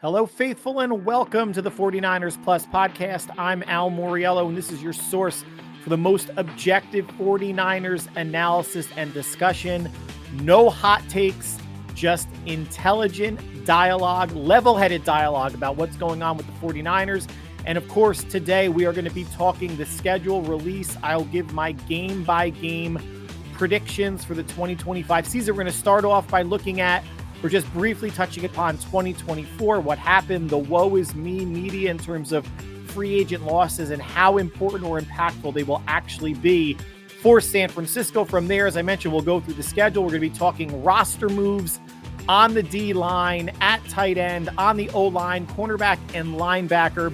Hello, faithful, and welcome to the 49ers Plus podcast. I'm Al Moriello, and this is your source for the most objective 49ers analysis and discussion. No hot takes, just intelligent dialogue, level-headed dialogue about what's going on with the 49ers. And of course, today we are going to be talking the schedule release. I'll give my game-by-game predictions for the 2025 season. We're going to start off by looking at We're just briefly touching upon 2024, what happened, the woe is me media in terms of free agent losses and how important or impactful they will actually be for San Francisco. From there, as I mentioned, we'll go through the schedule. We're going to be talking roster moves on the D line, at tight end, on the O line, cornerback, and linebacker,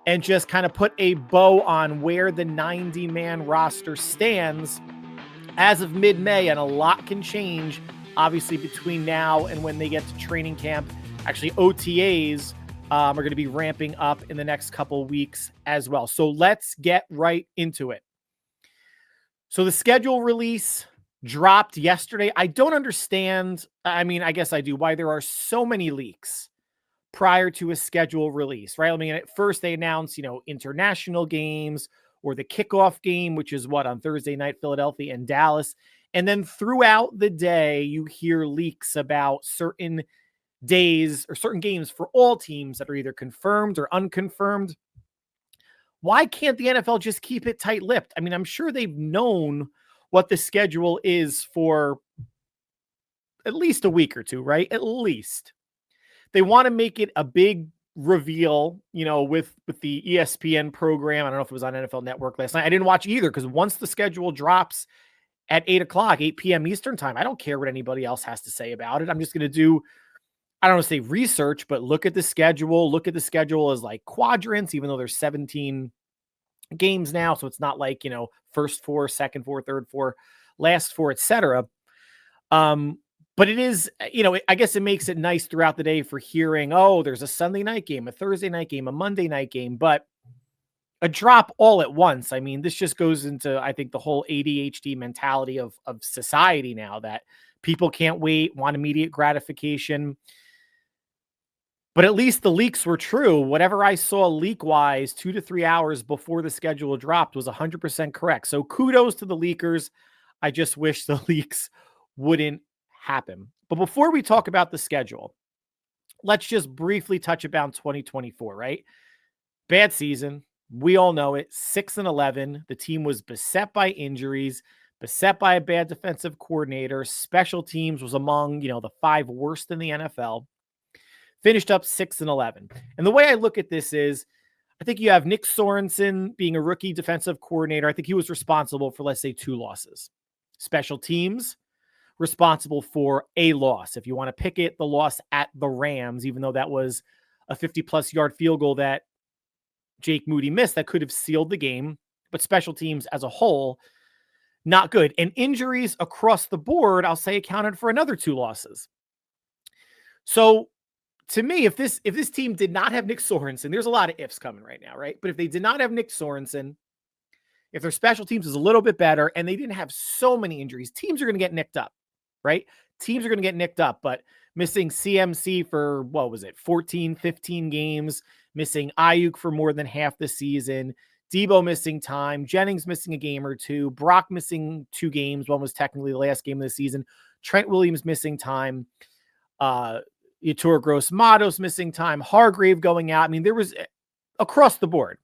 and just kind of put a bow on where the 90-man roster stands as of mid-May, and a lot can change obviously between now and when they get to training camp. Actually, OTAs are going to be ramping up in the next couple weeks as well. So let's get right into it. So the schedule release dropped yesterday. I don't understand. I mean, I guess I do, why there are so many leaks prior to a schedule release, right? I mean, at first they announced, international games or the kickoff game, which is on Thursday night, Philadelphia and Dallas. And then throughout the day, you hear leaks about certain days or certain games for all teams that are either confirmed or unconfirmed. Why can't the NFL just keep it tight-lipped? I mean, I'm sure they've known what the schedule is for at least a week or two, right? At least. They want to make it a big reveal, with the ESPN program. I don't know if it was on NFL Network last night. I didn't watch either because once the schedule drops at 8 p.m. Eastern time, I don't care what anybody else has to say about it. I'm just going to do, I don't want to say research, but look at the schedule. Look at the schedule as like quadrants, even though there's 17 games now. So it's not like, first four, second four, third four, last four, etc. But it is, I guess it makes it nice throughout the day for hearing, oh, there's a Sunday night game, a Thursday night game, a Monday night game, but a drop all at once. I mean, this just goes into, I think, the whole ADHD mentality of society now, that people can't wait, want immediate gratification. But at least the leaks were true. Whatever I saw leak-wise 2 to 3 hours before the schedule dropped was 100% correct. So kudos to the leakers. I just wish the leaks wouldn't happen. But before we talk about the schedule, let's just briefly touch about 2024, right? Bad season. We all know it. 6-11. The team was beset by injuries, beset by a bad defensive coordinator. Special teams was among, the 5 worst in the NFL. Finished up 6-11. And the way I look at this is, I think you have Nick Sorensen being a rookie defensive coordinator. I think he was responsible for, let's say, 2 losses. Special teams, responsible for a loss. If you want to pick it, the loss at the Rams, even though that was a 50-plus yard field goal that Jake Moody missed that could have sealed the game, but special teams as a whole, not good. And injuries across the board, I'll say, accounted for another 2 losses. So to me, if this team did not have Nick Sorensen, there's a lot of ifs coming right now, right? But if they did not have Nick Sorensen, if their special teams is a little bit better and they didn't have so many injuries, teams are going to get nicked up, right? Teams are going to get nicked up, but missing CMC for, 14, 15 games, missing Ayuk for more than half the season, Debo missing time, Jennings missing a game or 2, Brock missing 2 games. One was technically the last game of the season. Trent Williams missing time, Yetur Gross-Matos missing time, Hargrave going out. I mean, there was across the board,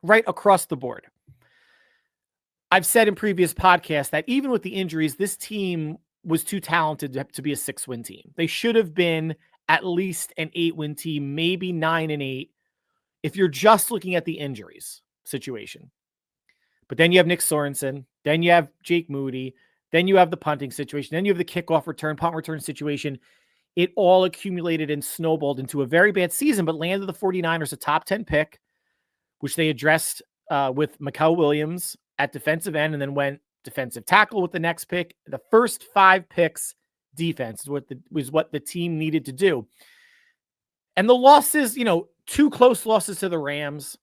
right across the board. I've said in previous podcasts that even with the injuries, this team was too talented to be a 6-win team. They should have been at least an 8-win team, maybe 9-8, if you're just looking at the injuries situation. But then you have Nick Sorensen, then you have Jake Moody, then you have the punting situation, then you have the kickoff return, punt return situation. It all accumulated and snowballed into a very bad season, but landed the 49ers a top 10 pick, which they addressed with Mikael Williams at defensive end, and then went defensive tackle with the next pick. The first 5 picks defense was what the team needed to do. And the losses, 2 close losses to the Rams,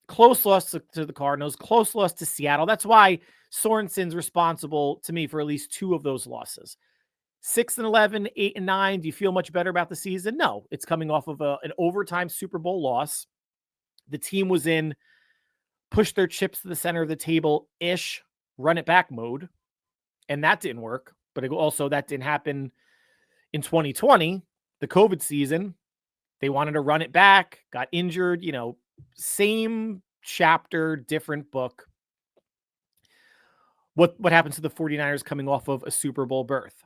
close loss to the Cardinals, close loss to Seattle. That's why Sorensen's responsible to me for at least 2 of those losses. 6-11, 8-9. Do you feel much better about the season? No, it's coming off of an overtime Super Bowl loss. The team was in push their chips to the center of the table-ish, run it back mode. And that didn't work. But also that didn't happen in 2020, the COVID season. They wanted to run it back, got injured, same chapter, different book. What happens to the 49ers coming off of a Super Bowl berth?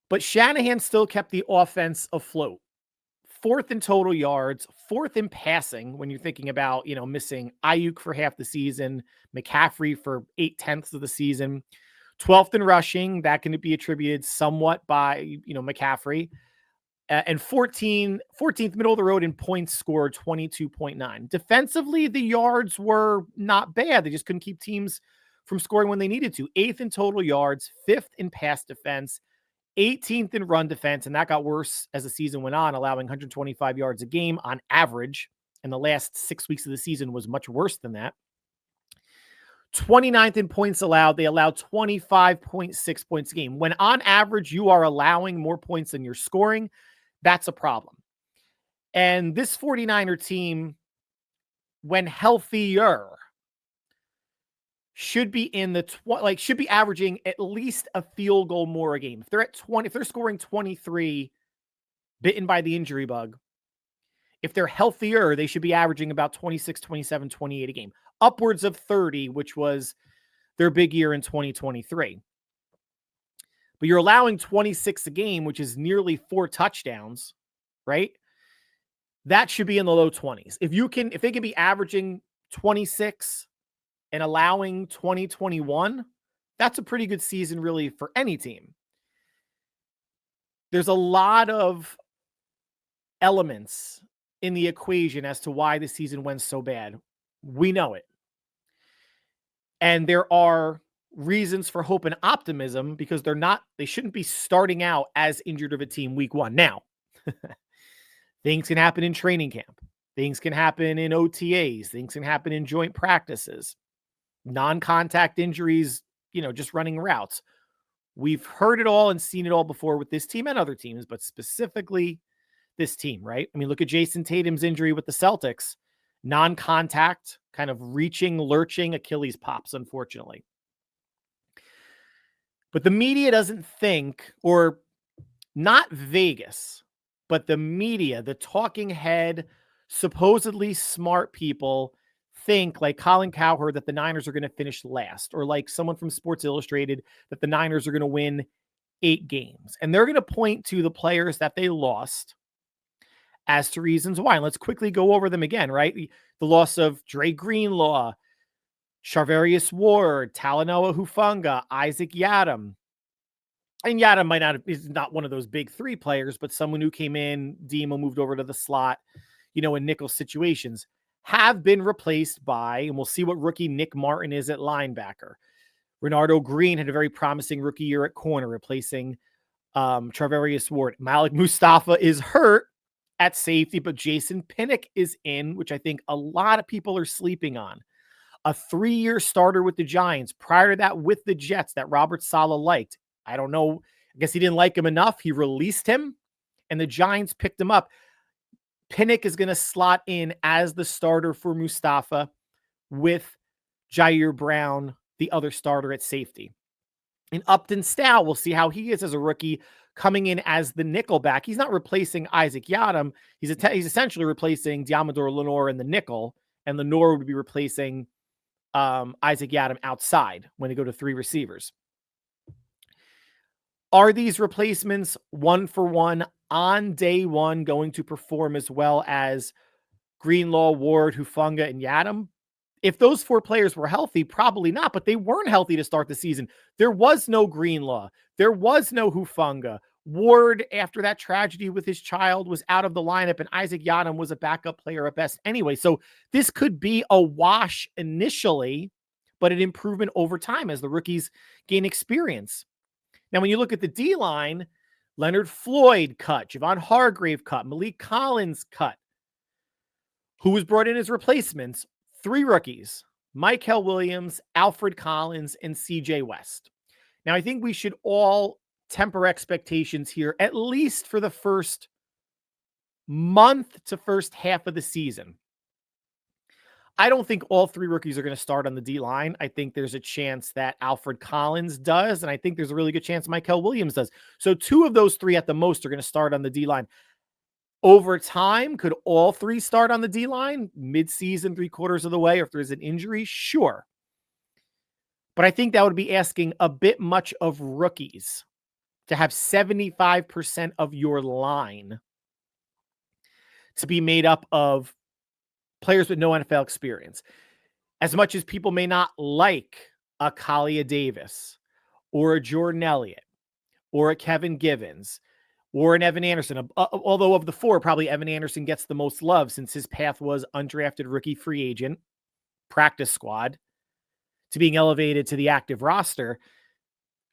But Shanahan still kept the offense afloat. 4th in total yards, 4th in passing when you're thinking about, missing Ayuk for half the season, McCaffrey for 8/10 of the season, 12th in rushing. That can be attributed somewhat by, McCaffrey. And 14th middle of the road in points scored, 22.9. Defensively, the yards were not bad. They just couldn't keep teams from scoring when they needed to. 8th in total yards, 5th in pass defense, 18th in run defense, and that got worse as the season went on, allowing 125 yards a game on average. And the last 6 weeks of the season was much worse than that. 29th in points allowed. They allowed 25.6 points a game. When on average you are allowing more points than you're scoring, that's a problem. And this 49er team, when healthier, should be in the should be averaging at least a field goal more a game. If they're at 20, if they're scoring 23, bitten by the injury bug, if they're healthier, they should be averaging about 26, 27, 28 a game, upwards of 30, which was their big year in 2023. But you're allowing 26 a game, which is nearly 4 touchdowns, right? That should be in the low 20s. If they can be averaging 26 and allowing 2021, that's a pretty good season really for any team. There's a lot of elements in the equation as to why the season went so bad. We know it. And there are reasons for hope and optimism because they shouldn't be starting out as injured of a team week 1. Now, things can happen in training camp. Things can happen in OTAs. Things can happen in joint practices. Non-contact injuries, just running routes. We've heard it all and seen it all before with this team and other teams, but specifically this team, right? I mean, look at Jason Tatum's injury with the Celtics. Non-contact, kind of reaching, lurching, Achilles pops, unfortunately. But the media doesn't think, or not Vegas, but the media, the talking head, supposedly smart people think like Colin Cowherd that the Niners are going to finish last, or like someone from Sports Illustrated that the Niners are going to win 8 games. And they're going to point to the players that they lost as to reasons why. And let's quickly go over them again, right? The loss of Dre Greenlaw, Charvarius Ward, Talanoa Hufanga, Isaac Yiadom. And Yiadom is not one of those big 3 players, but someone who came in, Demo moved over to the slot, in nickel situations, have been replaced by, and we'll see what rookie Nick Martin is at linebacker. Renardo Green had a very promising rookie year at corner, replacing Charvarius Ward. Malik Mustafa is hurt at safety, but Jason Pinnock is in, which I think a lot of people are sleeping on. A 3-year starter with the Giants. Prior to that, with the Jets, that Robert Saleh liked. I don't know. I guess he didn't like him enough. He released him, and the Giants picked him up. Pinnock is going to slot in as the starter for Mustafa with Jair Brown, the other starter at safety. And Upton Stow, we'll see how he is as a rookie, coming in as the nickelback. He's not replacing Isaac Yiadom. He's essentially replacing Diamador Lenore in the nickel, and Lenore would be replacing Isaac Yiadom outside when they go to 3 receivers. Are these replacements 1-for-1 on day 1 going to perform as well as Greenlaw, Ward, Hufanga, and Yiadom? If those 4 players were healthy, probably not, but they weren't healthy to start the season. There was no Greenlaw. There was no Hufanga. Ward, after that tragedy with his child, was out of the lineup, and Isaac Yiadom was a backup player at best anyway. So this could be a wash initially, but an improvement over time as the rookies gain experience. Now, when you look at the D-line, Leonard Floyd cut, Javon Hargrave cut, Malik Collins cut. Who was brought in as replacements? 3 rookies, Mykel Williams, Alfred Collins, and CJ West. Now, I think we should all temper expectations here, at least for the first month to first half of the season. I don't think all three rookies are going to start on the D-line. I think there's a chance that Alfred Collins does, and I think there's a really good chance Mykel Williams does. So two of those three at the most are going to start on the D-line. Over time, could all three start on the D-line mid-season, 3/4 of the way, or if there's an injury? Sure. But I think that would be asking a bit much of rookies to have 75% of your line to be made up of players with no NFL experience. As much as people may not like a Kalia Davis or a Jordan Elliott or a Kevin Givens or an Evan Anderson, although of the four, probably Evan Anderson gets the most love since his path was undrafted rookie free agent, practice squad, to being elevated to the active roster.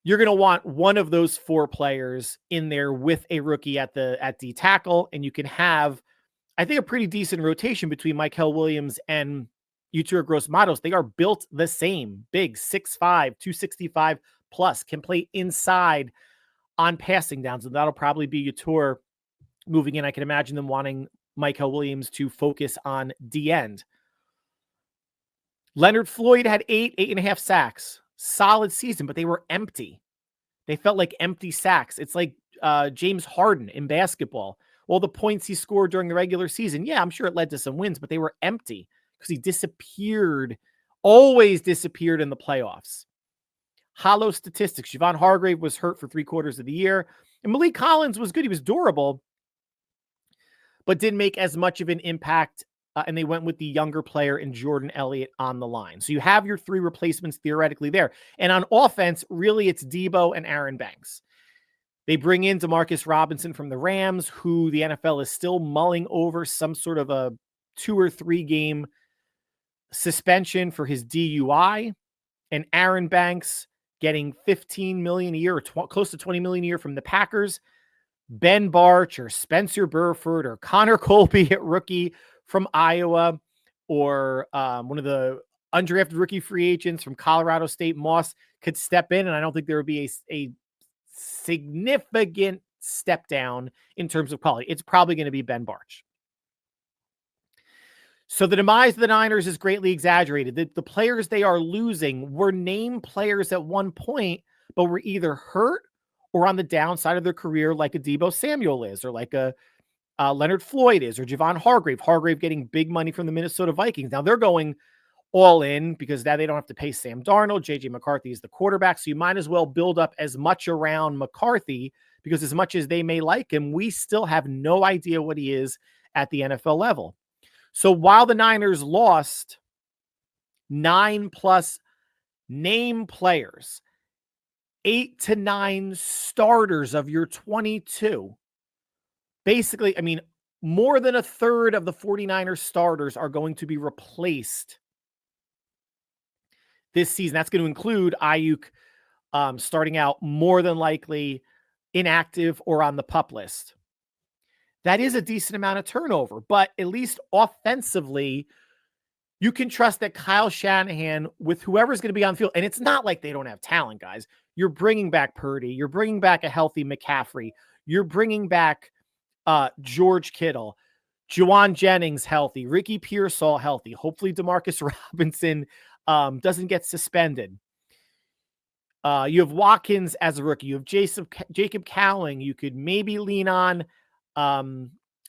You're going to want one of those four players in there with a rookie at D tackle, and you can have, I think, a pretty decent rotation between Mykel Williams and Yetur Gross-Matos. They are built the same, big, 6'5", 265 plus, can play inside on passing downs, and that'll probably be Yetur moving in. I can imagine them wanting Mykel Williams to focus on D end. Leonard Floyd had 8.5 sacks. Solid season, but they were empty. They felt like empty sacks. It's like James Harden in basketball. All the points he scored during the regular season, yeah, I'm sure it led to some wins, but they were empty because he disappeared, always disappeared in the playoffs. Hollow statistics. Javon Hargrave was hurt for 3/4 of the year. And Malik Collins was good. He was durable, but didn't make as much of an impact. And they went with the younger player in Jordan Elliott on the line. So you have your three replacements theoretically there. And on offense, really, it's Debo and Aaron Banks. They bring in Demarcus Robinson from the Rams, who the NFL is still mulling over some sort of a 2 or 3 game suspension for his DUI. And Aaron Banks getting $15 million a year, or close to $20 million a year from the Packers. Ben Barch or Spencer Burford or Connor Colby at rookie from Iowa, or one of the undrafted rookie free agents from Colorado State, Moss, could step in. And I don't think there would be a significant step down in terms of quality. It's probably going to be Ben Barch. So the demise of the Niners is greatly exaggerated. The players they are losing were named players at one point, but were either hurt or on the downside of their career, like a Debo Samuel is, or like a Leonard Floyd is, or Javon Hargrave. Hargrave getting big money from the Minnesota Vikings. Now they're going all in because now they don't have to pay Sam Darnold. JJ McCarthy is the quarterback. So you might as well build up as much around McCarthy, because as much as they may like him, we still have no idea what he is at the NFL level. So while the Niners lost 9+ name players, 8 to 9 starters of your 22, basically, I mean, more than a third of the 49ers starters are going to be replaced this season. That's going to include Ayuk starting out more than likely inactive or on the PUP list. That is a decent amount of turnover, but at least offensively, you can trust that Kyle Shanahan, with whoever's going to be on the field, and it's not like they don't have talent, guys. You're bringing back Purdy. You're bringing back a healthy McCaffrey. You're bringing back George Kittle, Juwan Jennings healthy, Ricky Pearsall healthy. Hopefully DeMarcus Robinson doesn't get suspended. You have Watkins as a rookie. You have Jacob Cowling. You could maybe lean on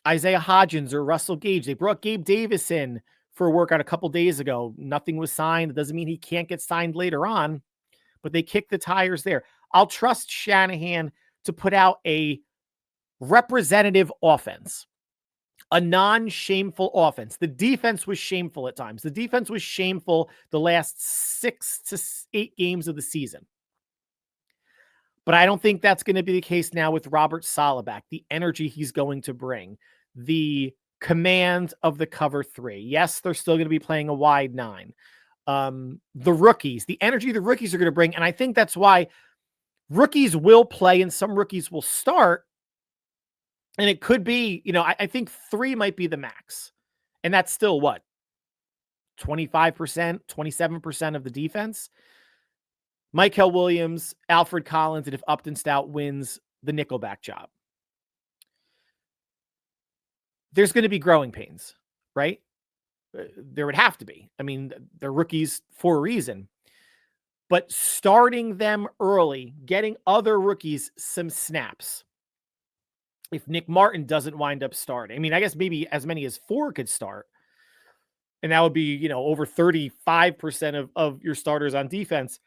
Isaiah Hodgins or Russell Gage. They brought Gabe Davis in for a workout a couple days ago. Nothing was signed. It doesn't mean he can't get signed later on, but they kicked the tires there. I'll trust Shanahan to put out a representative offense, a non-shameful offense. The defense was shameful at times. The defense was shameful the last 6 to 8 games of the season. But I don't think that's going to be the case now with Robert Saleh back, the energy he's going to bring, the command of the cover 3. Yes, they're still going to be playing a wide 9. The rookies, the energy the rookies are going to bring. And I think that's why rookies will play and some rookies will start. And it could be, I think 3 might be the max. And that's still what? 25%, 27% of the defense. Michael Williams, Alfred Collins, and if Upton Stout wins the nickelback job. There's going to be growing pains, right? There would have to be. I mean, they're rookies for a reason. But starting them early, getting other rookies some snaps. If Nick Martin doesn't wind up starting, I mean, I guess maybe as many as 4 could start. And that would be, over 35% of your starters on defense.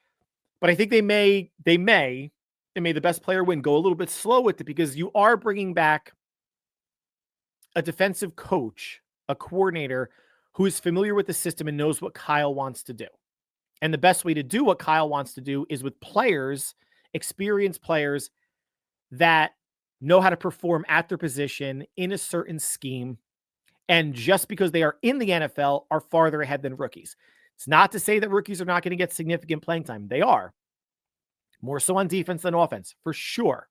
But I think they may, and may the best player win, go a little bit slow with it, because you are bringing back a defensive coach, a coordinator who is familiar with the system and knows what Kyle wants to do. And the best way to do what Kyle wants to do is with players, experienced players that know how to perform at their position in a certain scheme. And just because they are in the NFL are farther ahead than rookies. It's not to say that rookies are not going to get significant playing time. They are. More so on defense than offense, for sure.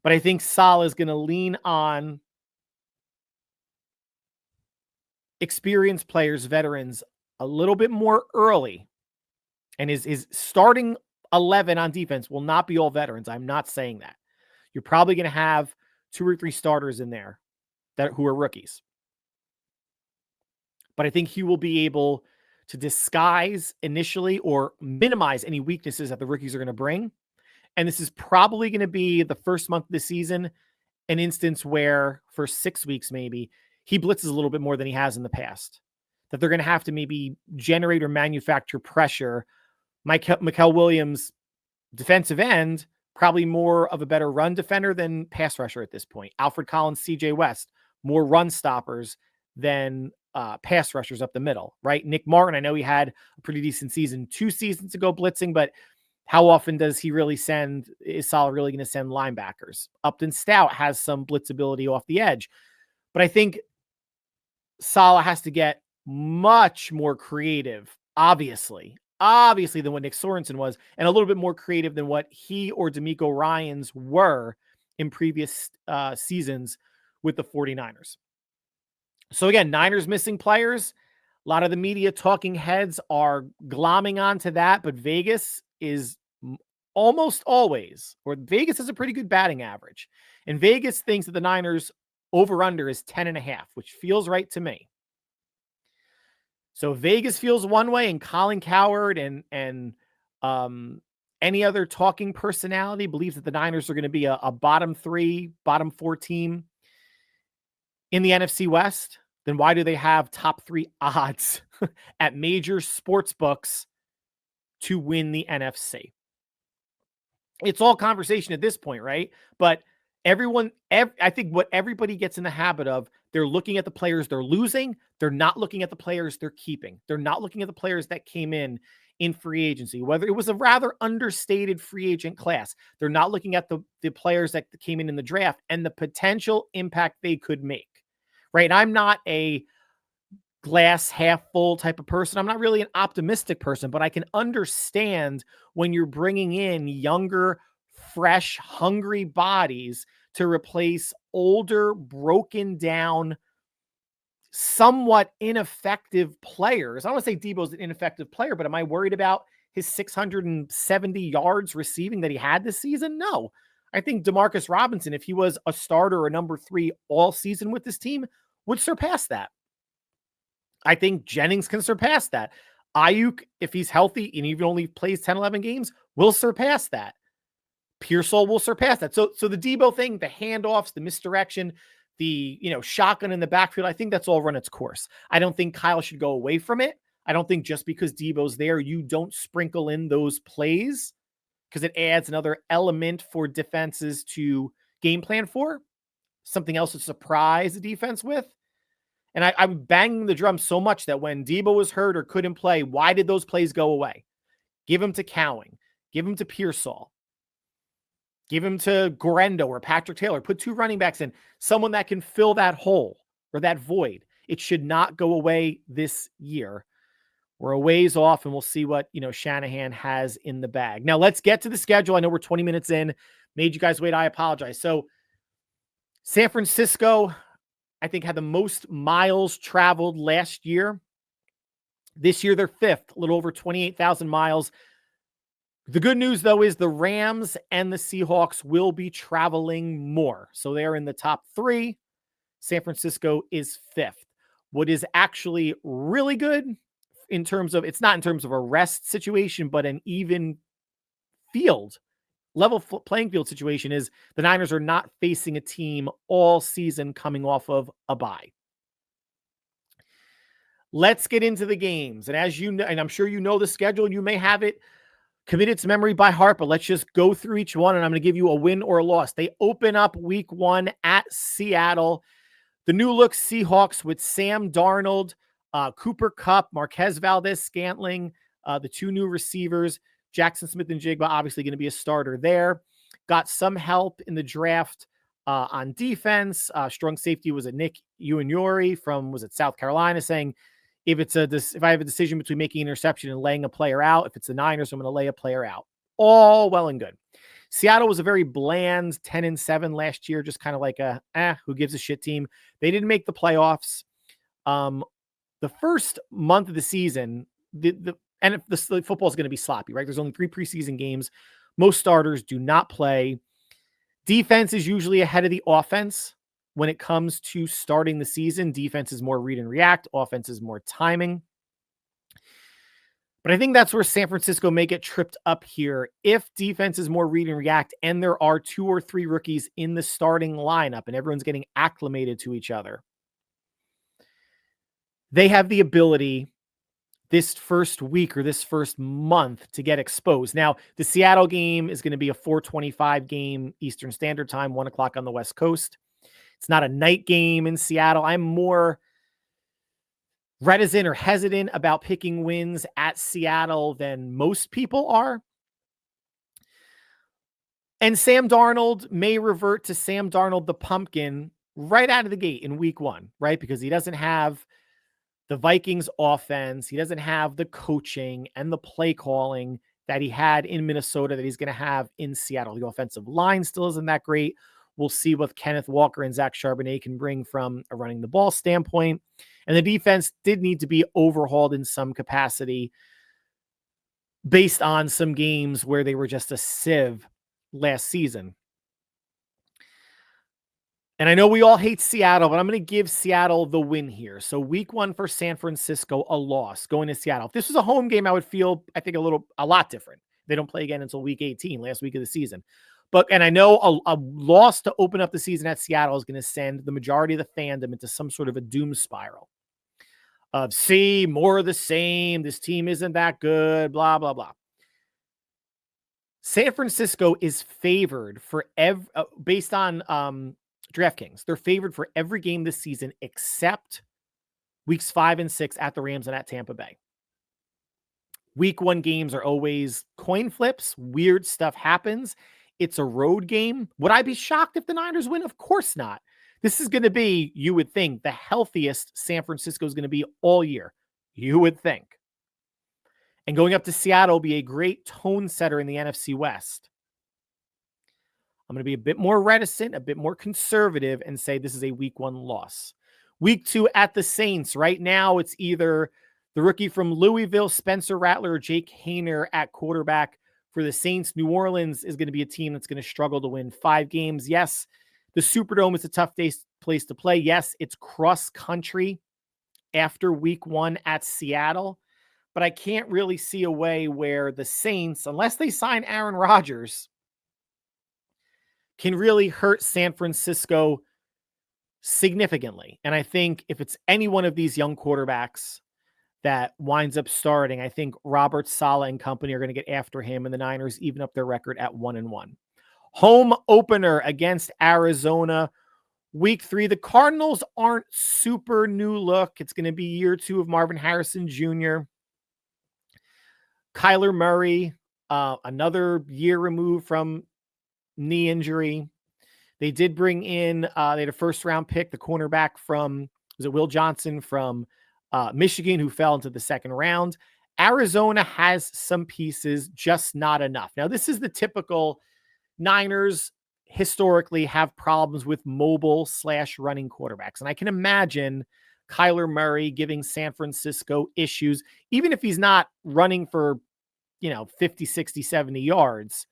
But I think Saleh is going to lean on experienced players, veterans, a little bit more early. And his starting 11 on defense will not be all veterans. I'm not saying that. You're probably going to have 2 or 3 starters in there who are rookies. But I think he will be able to disguise initially or minimize any weaknesses that the rookies are going to bring. And this is probably going to be the first month of the season, an instance where for 6 weeks, maybe he blitzes a little bit more than he has in the past, that they're going to have to maybe generate or manufacture pressure. Michael Williams, defensive end, probably more of a better run defender than pass rusher at this point. Alfred Collins, CJ West, more run stoppers than pass rushers up the middle, right? Nick Martin, I know he had a pretty decent season 2 seasons ago blitzing, but how often is Saleh really going to send linebackers? Upton Stout has some blitzability off the edge, but I think Saleh has to get much more creative, obviously than what Nick Sorensen was, and a little bit more creative than what he or D'Amico Ryans were in previous seasons with the 49ers. So again, Niners missing players. A lot of the media talking heads are glomming onto that, but Vegas is almost always, or Vegas has a pretty good batting average. And Vegas thinks that the Niners over-under is 10.5, which feels right to me. So Vegas feels one way, and Colin Cowherd and any other talking personality believes that the Niners are going to be a bottom 3, bottom 4 team in the NFC West. Then why do they have top 3 odds at major sports books to win the NFC? It's all conversation at this point, right? But I think what everybody gets in the habit of, they're looking at the players they're losing. They're not looking at the players they're keeping. They're not looking at the players that came in free agency, whether it was a rather understated free agent class. They're not looking at the players that came in the draft and the potential impact they could make, right? And I'm not a glass half full type of person. I'm not really an optimistic person, but I can understand when you're bringing in younger, fresh, hungry bodies to replace older, broken down, somewhat ineffective players. I don't want to say Deebo's an ineffective player, but am I worried about his 670 yards receiving that he had this season? No. I think Demarcus Robinson, if he was a starter or number 3 all season with this team, would surpass that. I think Jennings can surpass that. Ayuk, if he's healthy and even only plays 10, 11 games, will surpass that. Pearsall will surpass that. So the Deebo thing, the handoffs, the misdirection, the shotgun in the backfield, I think that's all run its course. I don't think Kyle should go away from it. I don't think just because Deebo's there, you don't sprinkle in those plays, because it adds another element for defenses to game plan for, something else to surprise the defense with. And I'm banging the drum so much that when Deebo was hurt or couldn't play, why did those plays go away? Give him to Cowing. Give him to Pearsall. Give him to Gorendo or Patrick Taylor. Put 2 running backs in, someone that can fill that hole or that void. It should not go away this year. We're a ways off, and we'll see what Shanahan has in the bag. Now let's get to the schedule. I know we're 20 minutes in. Made you guys wait. I apologize. So San Francisco, I think, had the most miles traveled last year. This year, they're fifth, a little over 28,000 miles. The good news, though, is the Rams and the Seahawks will be traveling more. So they're in the top three. San Francisco is fifth. What is actually really good in terms of, it's not in terms of a rest situation, but an even level playing field situation, is the Niners are not facing a team all season coming off of a bye. Let's get into the games. And as you know, and I'm sure you know the schedule, and you may have it committed to memory by heart, but let's just go through each one, and I'm going to give you a win or a loss. They open up week 1 at Seattle. The new look Seahawks with Sam Darnold, Cooper Kupp, Marquez Valdez-Scantling, the two new receivers, Jackson Smith-Njigba, obviously going to be a starter there. Got some help in the draft on defense. Strong safety was Nick Uignuri from, was it South Carolina, saying, if I have a decision between making an interception and laying a player out, if it's the Niners, I'm going to lay a player out. All well and good. Seattle was a very bland 10-7 last year, just kind of like who gives a shit team. They didn't make the playoffs. The first month of the season, and the football is going to be sloppy, right? There's only 3 preseason games. Most starters do not play. Defense is usually ahead of the offense. When it comes to starting the season, defense is more read and react. Offense is more timing. But I think that's where San Francisco may get tripped up here. If defense is more read and react, and there are 2 or 3 rookies in the starting lineup and everyone's getting acclimated to each other, they have the ability this first week or this first month to get exposed. Now, the Seattle game is going to be a 4:25 game Eastern Standard Time, 1 o'clock on the West Coast. It's not a night game in Seattle. I'm more reticent or hesitant about picking wins at Seattle than most people are. And Sam Darnold may revert to Sam Darnold the pumpkin right out of the gate in week 1, right? Because he doesn't have the Vikings offense. He doesn't have the coaching and the play calling that he had in Minnesota that he's going to have in Seattle. The offensive line still isn't that great. We'll see what Kenneth Walker and Zach Charbonnet can bring from a running the ball standpoint. And the defense did need to be overhauled in some capacity based on some games where they were just a sieve last season. And I know we all hate Seattle, but I'm going to give Seattle the win here. So week 1 for San Francisco, a loss going to Seattle. If this was a home game, I would feel, I think, a lot different. They don't play again until week 18, last week of the season. And I know a loss to open up the season at Seattle is going to send the majority of the fandom into some sort of a doom spiral of, see, more of the same. This team isn't that good, blah, blah, blah. San Francisco is favored for based on DraftKings. They're favored for every game this season except weeks 5 and 6 at the Rams and at Tampa Bay. Week 1 games are always coin flips. Weird stuff happens. It's a road game. Would I be shocked if the Niners win? Of course not. This is going to be, you would think, the healthiest San Francisco is going to be all year. You would think. And going up to Seattle will be a great tone setter in the NFC West. I'm going to be a bit more reticent, a bit more conservative, and say this is a week 1 loss. Week 2 at the Saints. Right now, it's either the rookie from Louisville, Spencer Rattler, or Jake Haener at quarterback. For the Saints, New Orleans is going to be a team that's going to struggle to win 5 games. Yes, the Superdome is a tough place to play. Yes, it's cross country after week 1 at Seattle. But I can't really see a way where the Saints, unless they sign Aaron Rodgers, can really hurt San Francisco significantly. And I think if it's any one of these young quarterbacks that winds up starting, I think Robert Saleh and company are going to get after him, and the Niners even up their record at 1-1. Home opener against Arizona. Week 3, the Cardinals aren't super new look. It's going to be year 2 of Marvin Harrison Jr. Kyler Murray, another year removed from knee injury. They did bring in, they had a first-round pick, the cornerback from, was it Will Johnson from Michigan, who fell into the second round. Arizona has some pieces, just not enough. Now, this is the typical Niners historically have problems with mobile/running quarterbacks. And I can imagine Kyler Murray giving San Francisco issues, even if he's not running for, 50, 60, 70 yards,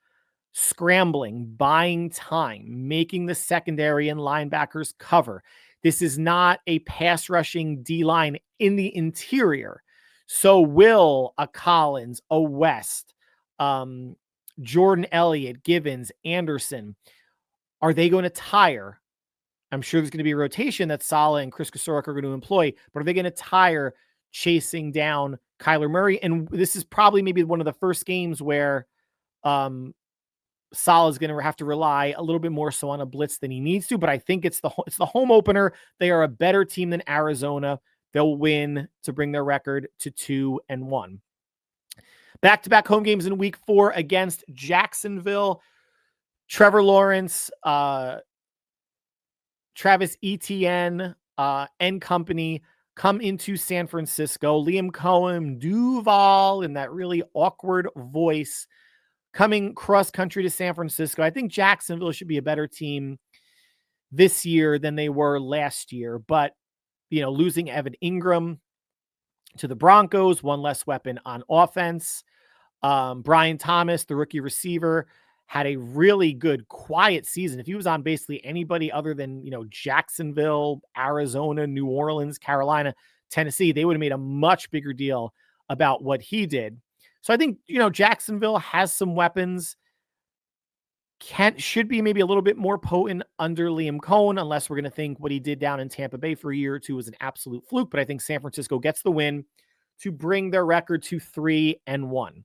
scrambling, buying time, making the secondary and linebackers cover. This is not a pass rushing D-line in the interior. So will a Collins, a West, Jordan Elliott, Givens, Anderson, are they going to tire? I'm sure there's going to be a rotation that Saleh and Chris Kosoric are going to employ, but are they going to tire chasing down Kyler Murray? And this is probably maybe one of the first games where Saleh is going to have to rely a little bit more so on a blitz than he needs to, but I think it's the home opener. They are a better team than Arizona. They'll win to bring their record to 2-1. Back-to-back home games in week 4 against Jacksonville. Trevor Lawrence, Travis Etienne, and company come into San Francisco. Liam Cohen, Duval, in that really awkward voice, coming cross-country to San Francisco. I think Jacksonville should be a better team this year than they were last year. But, losing Evan Ingram to the Broncos, one less weapon on offense. Brian Thomas, the rookie receiver, had a really good, quiet season. If he was on basically anybody other than, Jacksonville, Arizona, New Orleans, Carolina, Tennessee, they would have made a much bigger deal about what he did. So I think, Jacksonville has some weapons. Should be maybe a little bit more potent under Liam Cohen, unless we're going to think what he did down in Tampa Bay for a year or two was an absolute fluke. But I think San Francisco gets the win to bring their record to 3-1.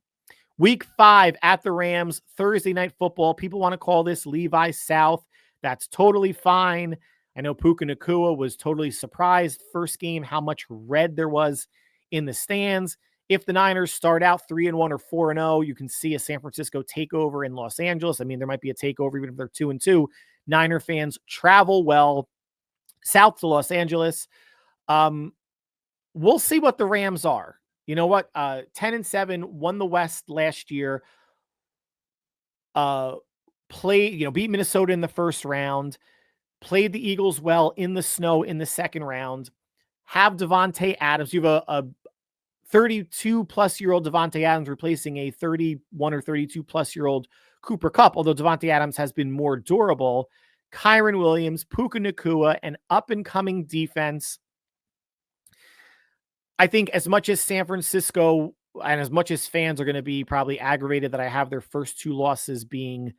Week 5 at the Rams, Thursday Night Football. People want to call this Levi South. That's totally fine. I know Puka Nacua was totally surprised first game how much red there was in the stands. If the Niners start out 3-1 or 4-0, you can see a San Francisco takeover in Los Angeles. I mean, there might be a takeover even if they're 2-2. Niner fans travel well south to Los Angeles. We'll see what the Rams are. You know what? 10-7, won the West last year. Beat Minnesota in the first round. Played the Eagles well in the snow in the second round. Have Devontae Adams. You have a 32-plus-year-old Devontae Adams replacing a 31 or 32-plus-year-old Cooper Kupp, although Devontae Adams has been more durable. Kyren Williams, Puka Nacua, an up-and-coming defense. I think as much as San Francisco and as much as fans are going to be probably aggravated that I have their first 2 losses being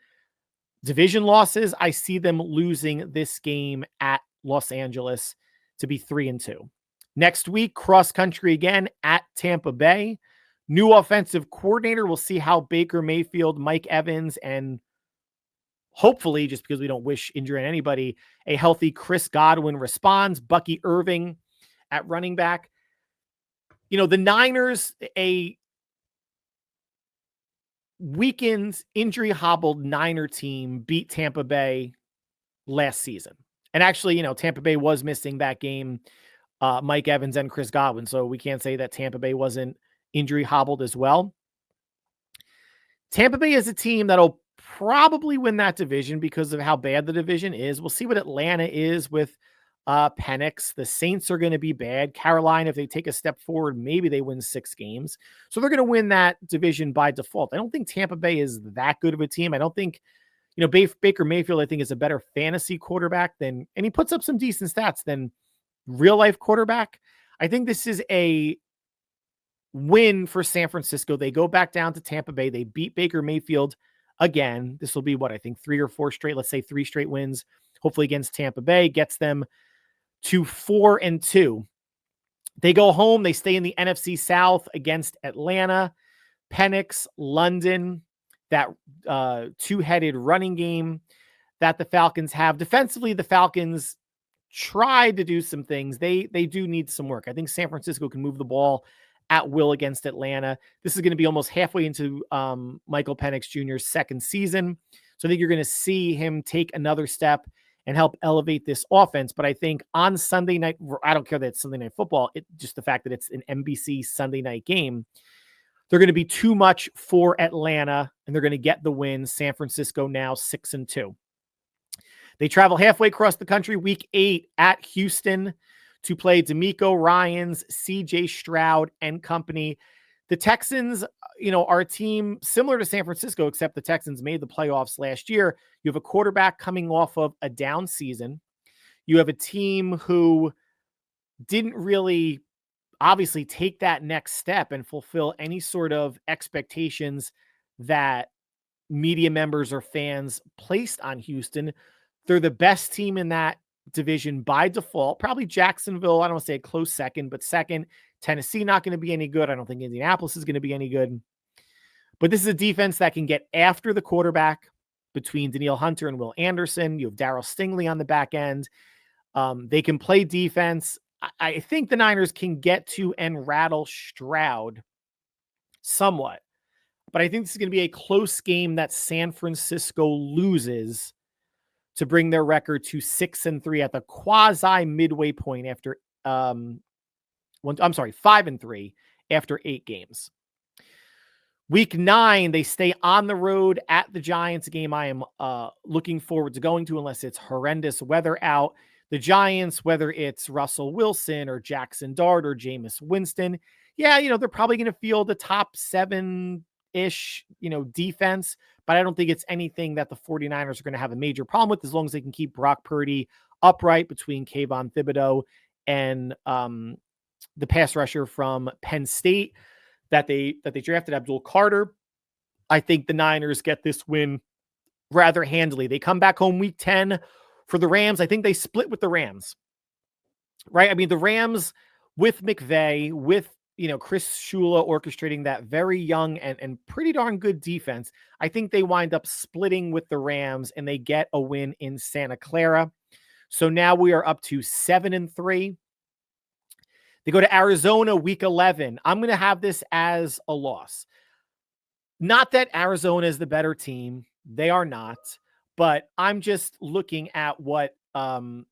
division losses, I see them losing this game at Los Angeles to be 3-2. Next week, cross-country again at Tampa Bay. New offensive coordinator. We'll see how Baker Mayfield, Mike Evans, and hopefully, just because we don't wish injury on anybody, a healthy Chris Godwin responds. Bucky Irving at running back. The Niners, a weakened, injury-hobbled Niner team, beat Tampa Bay last season. And actually, Tampa Bay was missing that game, Mike Evans and Chris Godwin. So we can't say that Tampa Bay wasn't injury hobbled as well. Tampa Bay is a team that'll probably win that division because of how bad the division is. We'll see what Atlanta is with Penix. The Saints are going to be bad. Carolina, if they take a step forward, maybe they win 6 games. So they're going to win that division by default. I don't think Tampa Bay is that good of a team. I don't think, Baker Mayfield, I think, is a better fantasy quarterback and he puts up some decent stats than real life quarterback. I think this is a win for San Francisco. They go back down to Tampa Bay. They beat Baker Mayfield again. This will be 3 or 4 straight, let's say 3 straight wins, hopefully against Tampa Bay, gets them to 4-2. They go home. They stay in the NFC South against Atlanta, Penix, London, that 2-headed running game that the Falcons have. Defensively, the Falcons tried to do some things. They do need some work. I think San Francisco can move the ball at will against Atlanta. This is going to be almost halfway into Michael Penix Jr.'s second season. So I think you're going to see him take another step and help elevate this offense. But I think on Sunday night, I don't care that it's Sunday Night Football, just the fact that it's an NBC Sunday night game, they're going to be too much for Atlanta, and they're going to get the win. San Francisco now 6-2. They travel halfway across the country, week 8 at Houston to play D'Amico Ryans, CJ Stroud, and company. The Texans, are a team similar to San Francisco, except the Texans made the playoffs last year. You have a quarterback coming off of a down season. You have a team who didn't really obviously take that next step and fulfill any sort of expectations that media members or fans placed on Houston. They're the best team in that division by default. Probably Jacksonville, I don't want to say a close second, but second. Tennessee not going to be any good. I don't think Indianapolis is going to be any good. But this is a defense that can get after the quarterback between Danielle Hunter and Will Anderson. You have Darryl Stingley on the back end. They can play defense. I think the Niners can get to and rattle Stroud somewhat. But I think this is going to be a close game that San Francisco loses to bring their record to 6-3 at the quasi midway point after 5-3 after 8 games. Week 9, they stay on the road at the Giants, game I am looking forward to going to unless it's horrendous weather out. The Giants, whether it's Russell Wilson or Jackson Dart or Jameis Winston, they're probably going to field the top 7-ish, defense, but I don't think it's anything that the 49ers are going to have a major problem with as long as they can keep Brock Purdy upright between Kayvon Thibodeau and the pass rusher from Penn State that they drafted, Abdul Carter. I think the Niners get this win rather handily. They come back home week 10 for the Rams. I think they split with the Rams, right? I mean, the Rams with McVay, with, Chris Shula orchestrating that very young and pretty darn good defense. I think they wind up splitting with the Rams and they get a win in Santa Clara. So now we are up to 7-3. They go to Arizona week 11. I'm going to have this as a loss. Not that Arizona is the better team. They are not. But I'm just looking at what the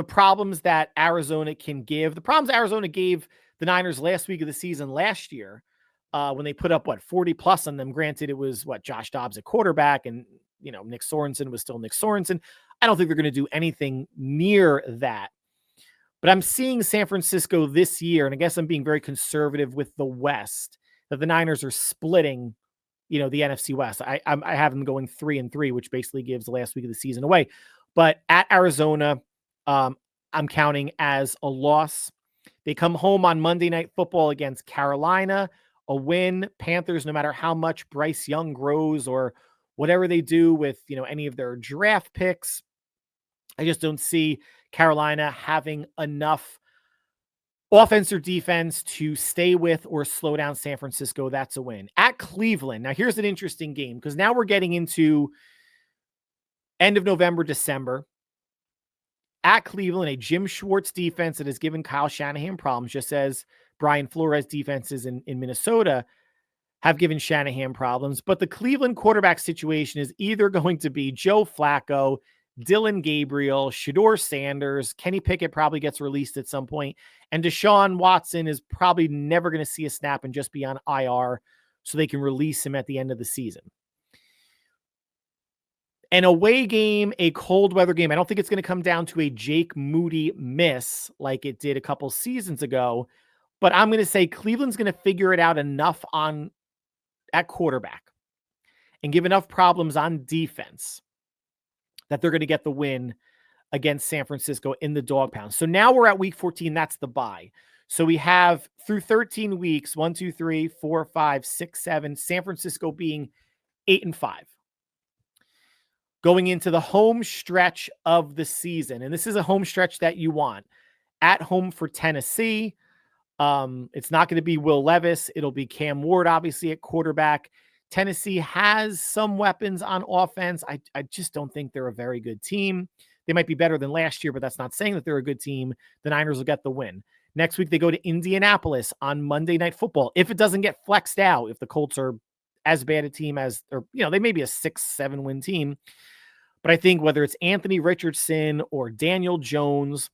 problems that Arizona can give. The problems Arizona gave the Niners last week of the season last year when they put up, 40 plus on them. Granted, it was Josh Dobbs at quarterback and, Nick Sorensen was still Nick Sorensen. I don't think they're going to do anything near that. But I'm seeing San Francisco this year, and I guess I'm being very conservative with the West, that the Niners are splitting, the NFC West. I have them going 3-3, which basically gives the last week of the season away. But at Arizona, I'm counting as a loss. They come home on Monday Night Football against Carolina, a win. Panthers, no matter how much Bryce Young grows or whatever they do with, any of their draft picks, I just don't see Carolina having enough offense or defense to stay with or slow down San Francisco. That's a win. At Cleveland. Now, here's an interesting game because now we're getting into end of November, December. At Cleveland, a Jim Schwartz defense that has given Kyle Shanahan problems, just as Brian Flores defenses in Minnesota have given Shanahan problems. But the Cleveland quarterback situation is either going to be Joe Flacco, Dylan Gabriel, Shedeur Sanders, Kenny Pickett probably gets released at some point, and Deshaun Watson is probably never going to see a snap and just be on IR so they can release him at the end of the season. An away game, a cold weather game. I don't think it's going to come down to a Jake Moody miss like it did a couple seasons ago, but I'm going to say Cleveland's going to figure it out enough at quarterback and give enough problems on defense that they're going to get the win against San Francisco in the dog pound. So now we're at week 14. That's the bye. So we have through 13 weeks, 1, 2, 3, 4, 5, 6, 7, San Francisco being 8-5. Going into the home stretch of the season. And this is a home stretch that you want. At home for Tennessee. It's not going to be Will Levis. It'll be Cam Ward, obviously, at quarterback. Tennessee has some weapons on offense. I just don't think they're a very good team. They might be better than last year, but that's not saying that they're a good team. The Niners will get the win. Next week, they go to Indianapolis on Monday Night Football. If it doesn't get flexed out, if the Colts are as bad a team as, or, they may be a 6-7 win team. But I think whether it's Anthony Richardson or Daniel Jones,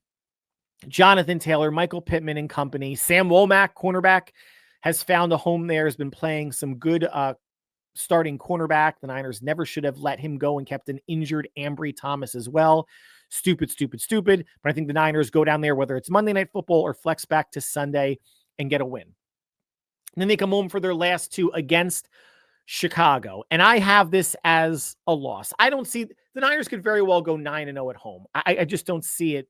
Jonathan Taylor, Michael Pittman and company, Sam Womack, cornerback, has found a home there, has been playing some good starting cornerback. The Niners never should have let him go and kept an injured Ambry Thomas as well. Stupid. But I think the Niners go down there, whether it's Monday Night Football or flex back to Sunday, and get a win. And then they come home for their last two against Chicago. And I have this as a loss. I don't see the Niners could very well go 9-0 at home. I just don't see it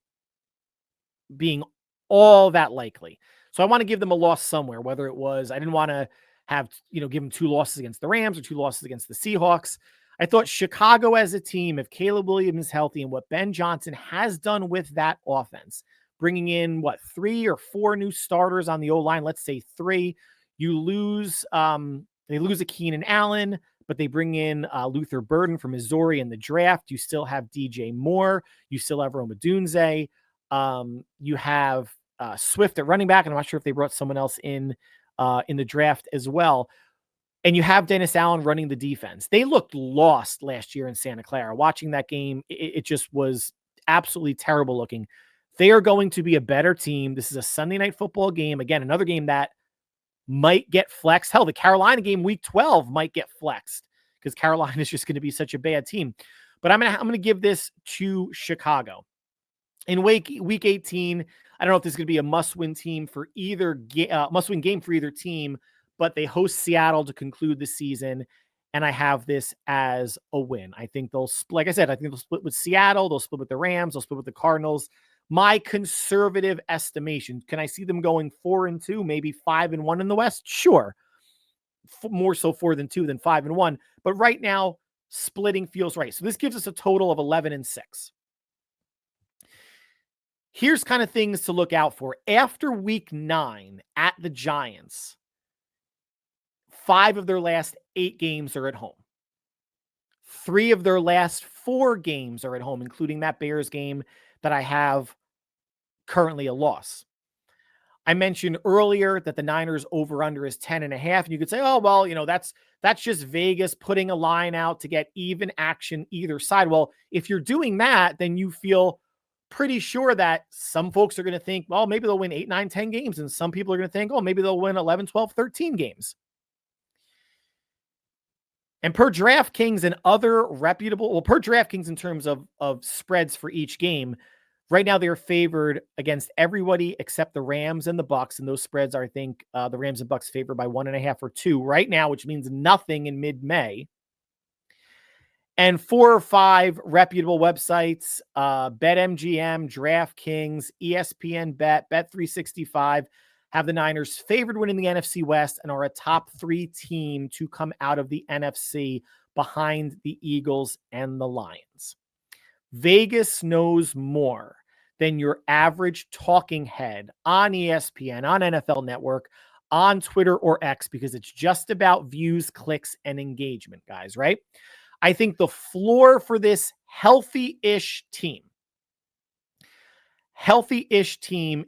being all that likely. So I want to give them a loss somewhere, whether it was, I didn't want to have, give them 2 losses against the Rams or 2 losses against the Seahawks. I thought Chicago as a team, if Caleb Williams is healthy and what Ben Johnson has done with that offense, bringing in 3 or 4 new starters on the O-line, let's say 3, you lose, they lose a Keenan Allen, but they bring in Luther Burden from Missouri in the draft. You still have DJ Moore. You still have Rome Odunze. You have Swift at running back, and I'm not sure if they brought someone else in the draft as well. And you have Dennis Allen running the defense. They looked lost last year in Santa Clara. Watching that game, it just was absolutely terrible looking. They are going to be a better team. This is a Sunday Night Football game. Again, another game that might get flexed. Hell, the Carolina game week 12 might get flexed because Carolina is just going to be such a bad team. But I'm going to give this to Chicago. In week 18, I don't know if this is going to be a must-win team for either must-win game for either team, but they host Seattle to conclude the season, and I have this as a win. I think they'll, like I said, I think they'll split with Seattle, they'll split with the Rams, they'll split with the Cardinals. My conservative estimation, can I see them going 4-2, maybe 5-1 in the West? Sure. More so 4-2 than 5-1. But right now, splitting feels right. So this gives us a total of 11-6. Here's kind of things to look out for. After week 9 at the Giants, 5 of their last 8 games are at home. 3 of their last 4 games are at home, including that Bears game that I have currently a loss. I mentioned earlier that the Niners over-under is 10.5, and you could say, oh, well, that's just Vegas putting a line out to get even action either side. Well, if you're doing that, then you feel pretty sure that some folks are going to think, well, maybe they'll win 8, 9, 10 games. And some people are going to think, oh, maybe they'll win 11, 12, 13 games. And per DraftKings and other reputable, per DraftKings in terms of spreads for each game, right now they're favored against everybody except the Rams and the Bucks. And those spreads are, I think, the Rams and Bucks favored by 1.5 or 2 right now, which means nothing in mid-May. And 4 or 5 reputable websites, BetMGM, DraftKings, ESPN Bet, Bet365, have the Niners favored winning the NFC West and are a top 3 team to come out of the NFC behind the Eagles and the Lions. Vegas knows more than your average talking head on ESPN, on NFL Network, on Twitter or X, because it's just about views, clicks, and engagement, guys, right? I think the floor for this healthy-ish team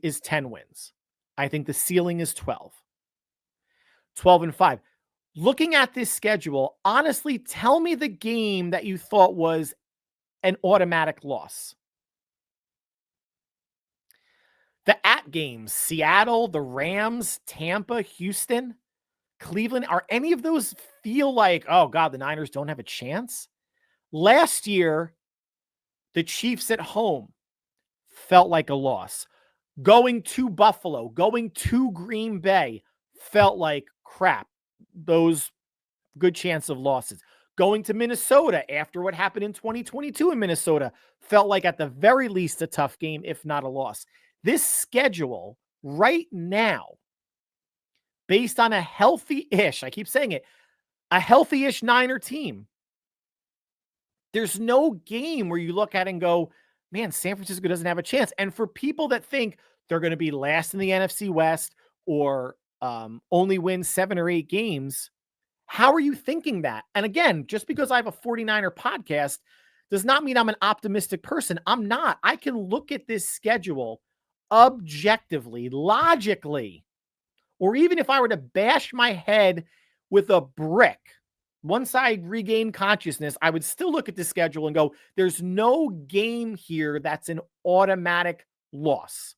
is 10 wins. I think the ceiling is 12. 12-5. Looking at this schedule, honestly, tell me the game that you thought was an automatic loss. The at games, Seattle, the Rams, Tampa, Houston, Cleveland, are any of those feel like, oh God, the Niners don't have a chance? Last year, the Chiefs at home felt like a loss. Going to Buffalo, going to Green Bay felt like crap. Those good chance of losses. Going to Minnesota after what happened in 2022 in Minnesota felt like at the very least a tough game, if not a loss. This schedule right now, based on a healthy-ish, I keep saying it, a healthy-ish Niner team, there's no game where you look at it and go, man, San Francisco doesn't have a chance. And for people that think they're going to be last in the NFC West or only win 7 or 8 games, how are you thinking that? And again, just because I have a 49er podcast does not mean I'm an optimistic person. I'm not. I can look at this schedule objectively, logically, or even if I were to bash my head with a brick, once I regain consciousness, I would still look at the schedule and go, there's no game here that's an automatic loss.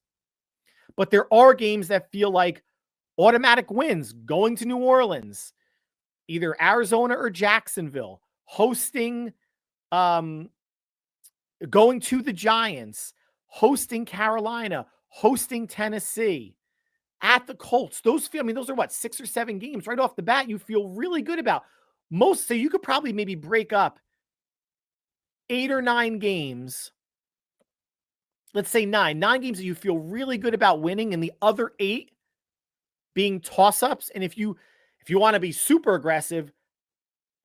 But there are games that feel like automatic wins. Going to New Orleans, either Arizona or Jacksonville, hosting, going to the Giants, hosting Carolina, hosting Tennessee, at the Colts. Those are what, 6 or 7 games right off the bat you feel really good about. So you could probably maybe break up 8 or 9 games. Let's say 9 games that you feel really good about winning, and the other 8 being toss-ups. And if you want to be super aggressive,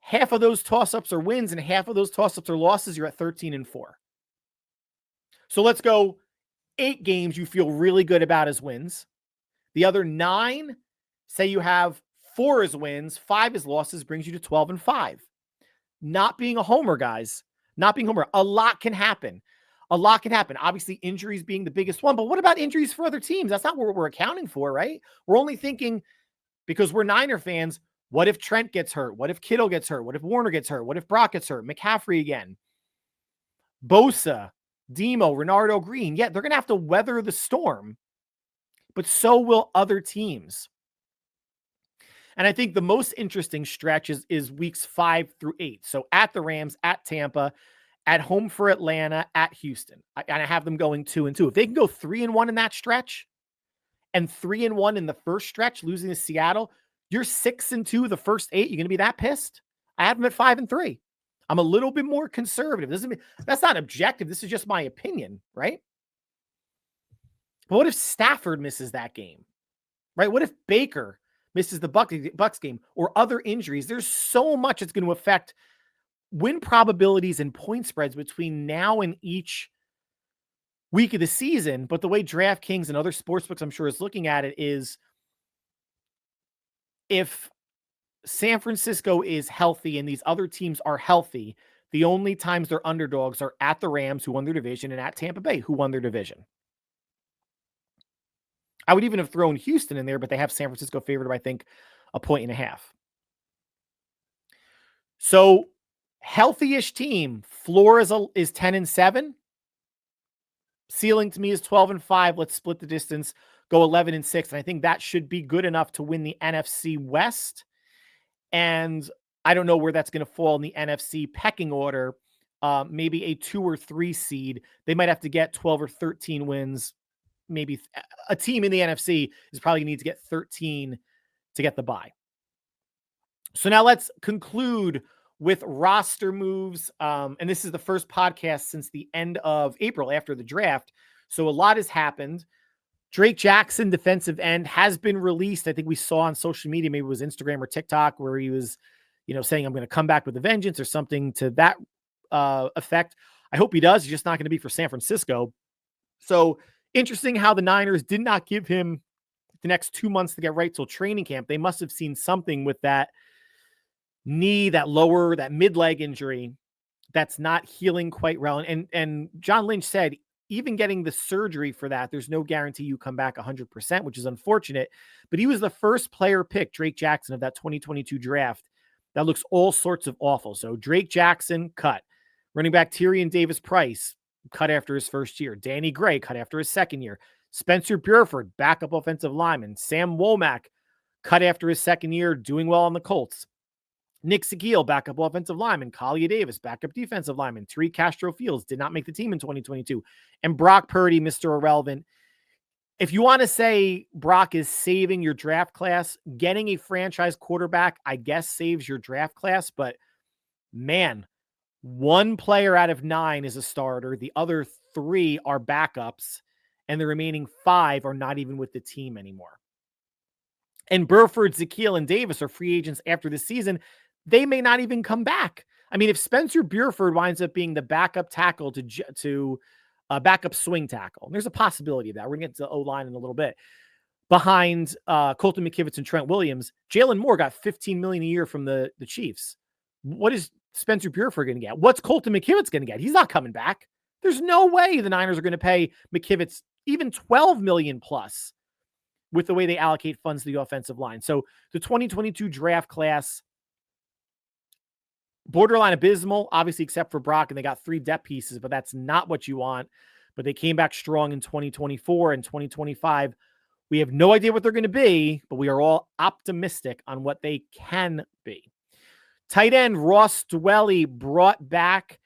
half of those toss-ups are wins and half of those toss-ups are losses. You're at 13-4. So let's go 8 games you feel really good about as wins. The other 9, say you have 4 as wins, 5 as losses, brings you to 12-5. Not being a homer, guys. Not being a homer. A lot can happen. Obviously, injuries being the biggest one, but what about injuries for other teams? That's not what we're accounting for, right? We're only thinking, because we're Niner fans, what if Trent gets hurt? What if Kittle gets hurt? What if Warner gets hurt? What if Brock gets hurt? McCaffrey again. Bosa, Demo, Renardo Green. Yeah, they're going to have to weather the storm, but so will other teams. And I think the most interesting stretch is weeks 5 through 8. So at the Rams, at Tampa, at home for Atlanta, at Houston. And I have them going 2-2. If they can go 3-1 in that stretch and 3-1 in the first stretch, losing to Seattle, you're 6-2 the first 8. You're going to be that pissed? I have them at 5-3. I'm a little bit more conservative. That's not objective. This is just my opinion, right? But what if Stafford misses that game, right? What if Baker misses the Bucs game or other injuries? There's so much that's going to affect win probabilities and point spreads between now and each week of the season. But the way DraftKings and other sportsbooks, I'm sure, is looking at it is, if San Francisco is healthy and these other teams are healthy, the only times they're underdogs are at the Rams, who won their division, and at Tampa Bay, who won their division. I would even have thrown Houston in there, but they have San Francisco favored by, I think, 1.5 points. So healthy-ish team, floor is 10-7. Ceiling to me is 12-5. Let's split the distance, go 11-6. And I think that should be good enough to win the NFC West. And I don't know where that's going to fall in the NFC pecking order. Maybe a 2 or 3 seed. They might have to get 12 or 13 wins. Maybe a team in the NFC is probably going to need to get 13 to get the bye. So now let's conclude with roster moves. And this is the first podcast since the end of April after the draft. So a lot has happened. Drake Jackson, defensive end, has been released. I think we saw on social media, maybe it was Instagram or TikTok, where he was, saying, I'm going to come back with a vengeance or something to that effect. I hope he does. He's just not going to be for San Francisco. So interesting how the Niners did not give him the next 2 months to get right till training camp. They must have seen something with that knee, that mid-leg injury that's not healing quite well. And John Lynch said, even getting the surgery for that, there's no guarantee you come back 100%, which is unfortunate. But he was the first player picked, Drake Jackson, of that 2022 draft. That looks all sorts of awful. So Drake Jackson, cut. Running back Tyrion Davis-Price, cut after his first year. Danny Gray, cut after his second year. Spencer Burford, backup offensive lineman. Sam Womack, cut after his second year, doing well on the Colts. Nick Seguil, backup offensive lineman. Kalia Davis, backup defensive lineman. Tariq Castro-Fields did not make the team in 2022. And Brock Purdy, Mr. Irrelevant. If you want to say Brock is saving your draft class, getting a franchise quarterback, I guess, saves your draft class. But, man, 1 player out of 9 is a starter. The other 3 are backups. And the remaining 5 are not even with the team anymore. And Burford, Seguil, and Davis are free agents after the season. They may not even come back. I mean, if Spencer Burford winds up being the backup tackle to backup swing tackle, and there's a possibility of that. We're going to get to the O-line in a little bit. Behind Colton McKivitz and Trent Williams, Jalen Moore got $15 million a year from the Chiefs. What is Spencer Burford going to get? What's Colton McKivitz going to get? He's not coming back. There's no way the Niners are going to pay McKivitz even $12 million plus with the way they allocate funds to the offensive line. So the 2022 draft class, borderline abysmal, obviously, except for Brock, and they got 3 depth pieces, but that's not what you want. But they came back strong in 2024 and 2025. We have no idea what they're going to be, but we are all optimistic on what they can be. Tight end Ross Dwelly brought back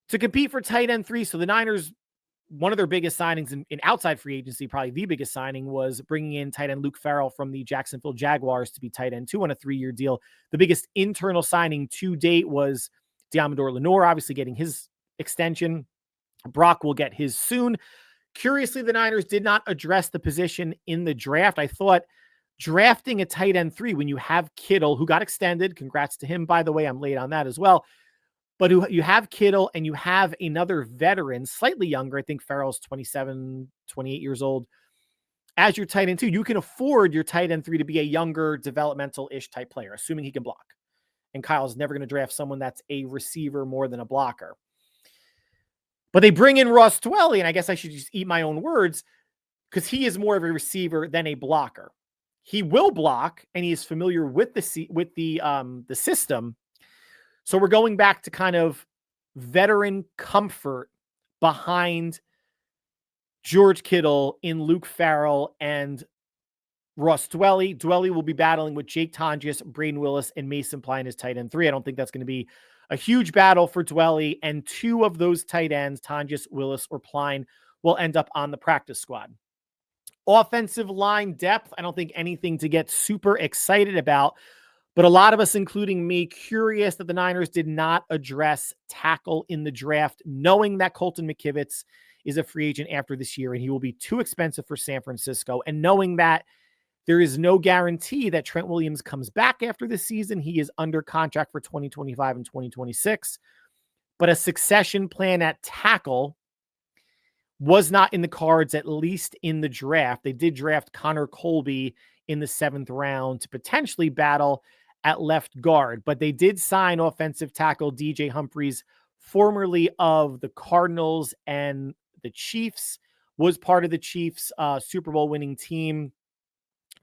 to compete for tight end 3. So the Niners, one of their biggest signings in outside free agency, probably the biggest signing, was bringing in tight end Luke Farrell from the Jacksonville Jaguars to be tight end 2 on a 3-year deal. The biggest internal signing to date was Diamador Lenore, obviously getting his extension. Brock will get his soon. Curiously, the Niners did not address the position in the draft. I thought drafting a tight end 3 when you have Kittle, who got extended, congrats to him, by the way, I'm late on that as well, but you have Kittle and you have another veteran, slightly younger, I think Farrell's 27, 28 years old, as your tight end 2, you can afford your tight end 3 to be a younger, developmental-ish type player, assuming he can block. And Kyle's never going to draft someone that's a receiver more than a blocker. But they bring in Ross Dwelly, and I guess I should just eat my own words, because he is more of a receiver than a blocker. He will block, and he is familiar with the system. So we're going back to kind of veteran comfort behind George Kittle in Luke Farrell and Ross Dwelly. Dwelly will be battling with Jake Tonjes, Braden Willis, and Mason Pline as tight end 3. I don't think that's going to be a huge battle for Dwelly, and 2 of those tight ends, Tonjes, Willis, or Pline, will end up on the practice squad. Offensive line depth, I don't think anything to get super excited about, but a lot of us, including me, curious that the Niners did not address tackle in the draft, knowing that Colton McKivitz is a free agent after this year and he will be too expensive for San Francisco, and knowing that there is no guarantee that Trent Williams comes back after this season. He is under contract for 2025 and 2026, but a succession plan at tackle was not in the cards, at least in the draft. They did draft Connor Colby in the 7th round to potentially battle at left guard, but they did sign offensive tackle DJ Humphries, formerly of the Cardinals and the Chiefs, was part of the Chiefs Super Bowl winning team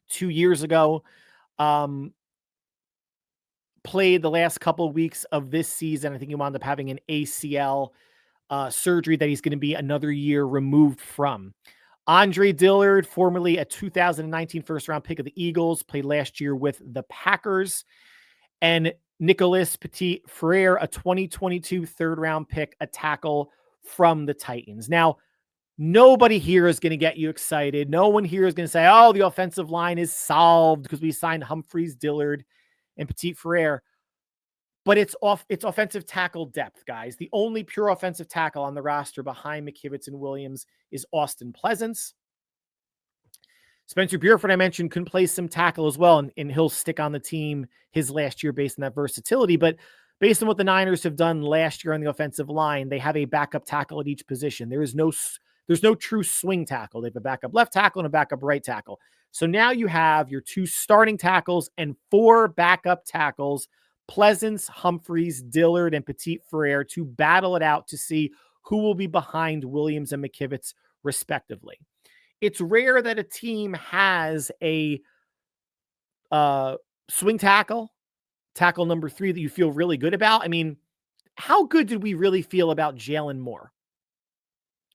2 years ago. Played the last couple of weeks of this season. I think he wound up having an ACL surgery that he's going to be another year removed from. Andre Dillard, formerly a 2019 first-round pick of the Eagles, played last year with the Packers. And Nicholas Petit-Frere, a 2022 third-round pick, a tackle from the Titans. Now, nobody here is going to get you excited. No one here is going to say, oh, the offensive line is solved because we signed Humphries, Dillard, and Petit-Frere. But it's offensive tackle depth, guys. The only pure offensive tackle on the roster behind McKivitz and Williams is Austin Pleasance. Spencer Burford, I mentioned, can play some tackle as well, and he'll stick on the team his last year based on that versatility. But based on what the Niners have done last year on the offensive line, they have a backup tackle at each position. There's no true swing tackle. They have a backup left tackle and a backup right tackle. So now you have your 2 starting tackles and 4 backup tackles, Pleasance, Humphries, Dillard, and Petit-Frere, to battle it out to see who will be behind Williams and McKivitz, respectively. It's rare that a team has a swing tackle number 3 that you feel really good about. I mean, how good did we really feel about Jalen Moore?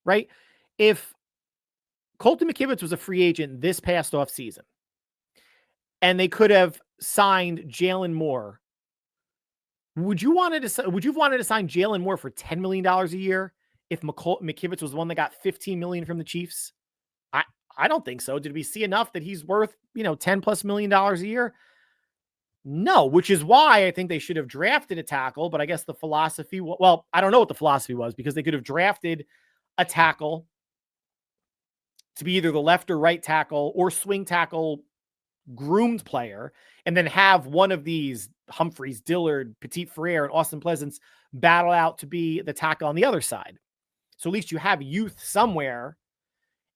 Right? If Colton McKivitz was a free agent this past offseason and they could have signed Jalen Moore, would you have wanted to sign Jalen Moore for $10 million a year if McKivitz was the one that got $15 million from the Chiefs? I don't think so. Did we see enough that he's worth, $10+ million a year? No, which is why I think they should have drafted a tackle. But I guess the philosophy, well, I don't know what the philosophy was, because they could have drafted a tackle to be either the left or right tackle or swing tackle groomed player, and then have one of these Humphries, Dillard, Petit-Frere, and Austin Pleasance battle out to be the tackle on the other side. So at least you have youth somewhere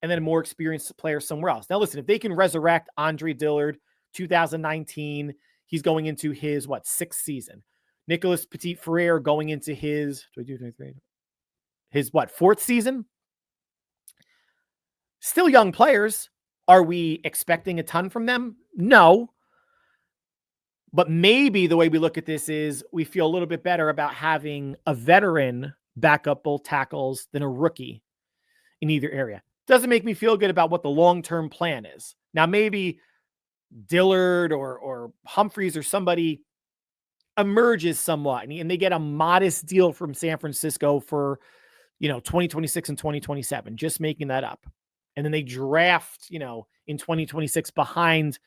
and then a more experienced player somewhere else. Now, listen, if they can resurrect Andre Dillard, 2019, he's going into his, 6th season. Nicholas Petit-Frere going into his, his 4th season? Still young players. Are we expecting a ton from them? No. But maybe the way we look at this is we feel a little bit better about having a veteran back up both tackles than a rookie in either area. Doesn't make me feel good about what the long-term plan is. Now, maybe Dillard or Humphries or somebody emerges somewhat, and they get a modest deal from San Francisco for, 2026 and 2027, just making that up. And then they draft, in 2026 behind